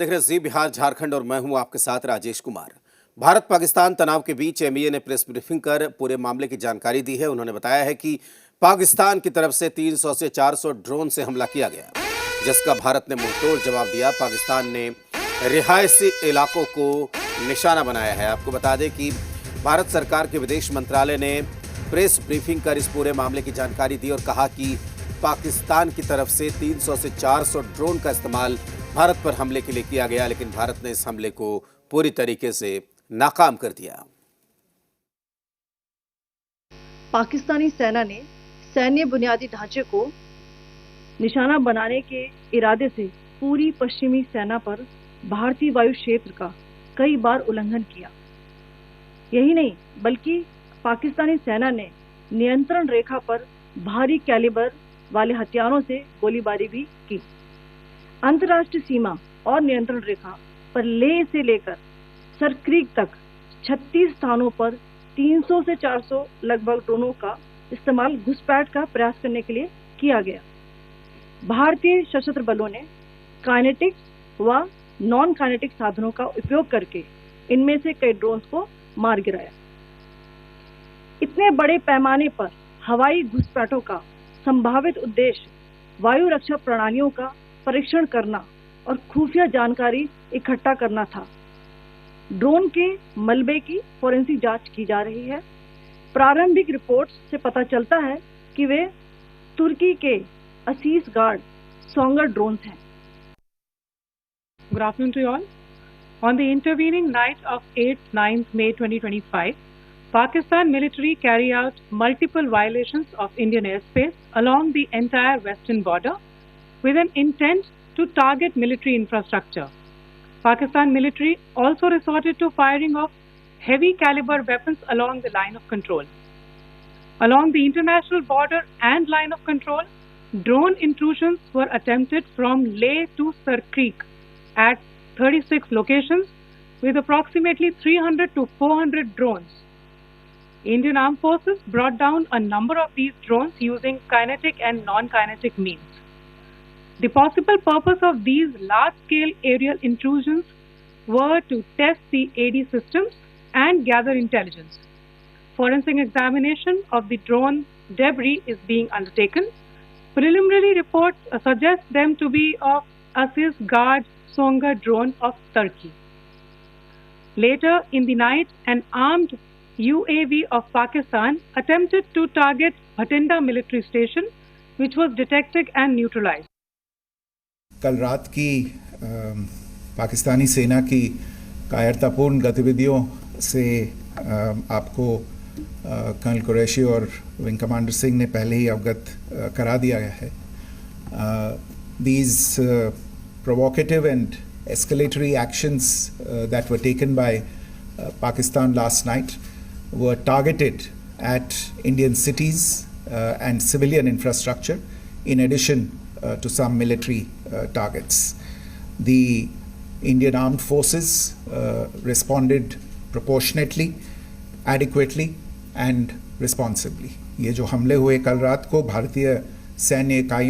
देख रहे जी बिहार झारखंड और मैं हूं आपके साथ राजेश कुमार। भारत पाकिस्तान तनाव के बीच एमईए ने प्रेस ब्रीफिंग कर पूरे मामले की जानकारी दी है। उन्होंने बताया है कि पाकिस्तान की तरफ से 300 से 400 ड्रोन से हमला किया गया, जिसका भारत ने मुंहतोड़ जवाब दिया। पाकिस्तान ने रिहायशी इलाकों को निशाना बनाया है। आपको बता दें कि भारत सरकार के विदेश मंत्रालय ने प्रेस ब्रीफिंग कर इस पूरे मामले की जानकारी दी और कहा कि पाकिस्तान की तरफ से 300 से 400 ड्रोन का इस्तेमाल भारत पर हमले के लिए किया गया, लेकिन भारत ने इस हमले को पूरी तरीके से नाकाम कर दिया। पाकिस्तानी सेना ने सैन्य बुनियादी ढांचे को निशाना बनाने के इरादे से पूरी पश्चिमी सेना पर भारतीय वायु क्षेत्र का कई बार उल्लंघन किया। यही नहीं, बल्कि पाकिस्तानी सेना ने नियंत्रण रेखा पर भारी कैलिबर वाले हथियारों से गोलीबारी भी की। अंतर्राष्ट्रीय सीमा और नियंत्रण रेखा पर लेह से लेकर सरक्रीक तक 36 स्थानों पर 300 से 400 लगभग ड्रोनों का इस्तेमाल घुसपैठ का प्रयास करने के लिए किया गया। भारतीय सशस्त्र बलों ने काइनेटिक व नॉन काइनेटिक साधनों का उपयोग करके इनमें से कई ड्रोन्स को मार गिराया। इतने बड़े पैमाने पर हवाई घुसपैठों का संभावित उद्देश्य वायु रक्षा प्रणालियों का परीक्षण करना और खुफिया जानकारी इकट्ठा करना था। ड्रोन के मलबे की फोरेंसिक जांच की जा रही है। प्रारंभिक रिपोर्ट्स से पता चलता है कि वे तुर्की के असीस गार्ड सोंगर ड्रोन्स हैं। Good afternoon to you all. On the intervening night of 8-9 May 2025, Pakistan military carried out multiple violations of Indian airspace along the entire western border with an intent to target military infrastructure. Pakistan military also resorted to firing of heavy caliber weapons along the line of control. Along the international border and line of control, drone intrusions were attempted from Leh to Sarkreek at 36 locations with approximately 300 to 400 drones. Indian Armed Forces brought down a number of these drones using kinetic and non-kinetic means. The possible purpose of these large-scale aerial intrusions were to test the AD systems and gather intelligence. Forensic examination of the drone debris is being undertaken. Preliminary reports suggest them to be of Aziz Guard Songer drone of Turkey. Later in the night, an armed UAV of Pakistan attempted to target Bhatinda military station, which was detected and neutralized. कल रात की पाकिस्तानी सेना की कायरतापूर्ण गतिविधियों से आपको colonel Qureshi और विंग कमांडर सिंह ने पहले ही अवगत करा दिया गया है। These provocative and escalatory actions that were taken by Pakistan last night were targeted at Indian cities and civilian infrastructure, in addition to some military targets. The Indian Armed Forces responded proportionately, adequately and responsibly. ये जो हमले हुए कल रात को भारतीय सैन्य इकाइयों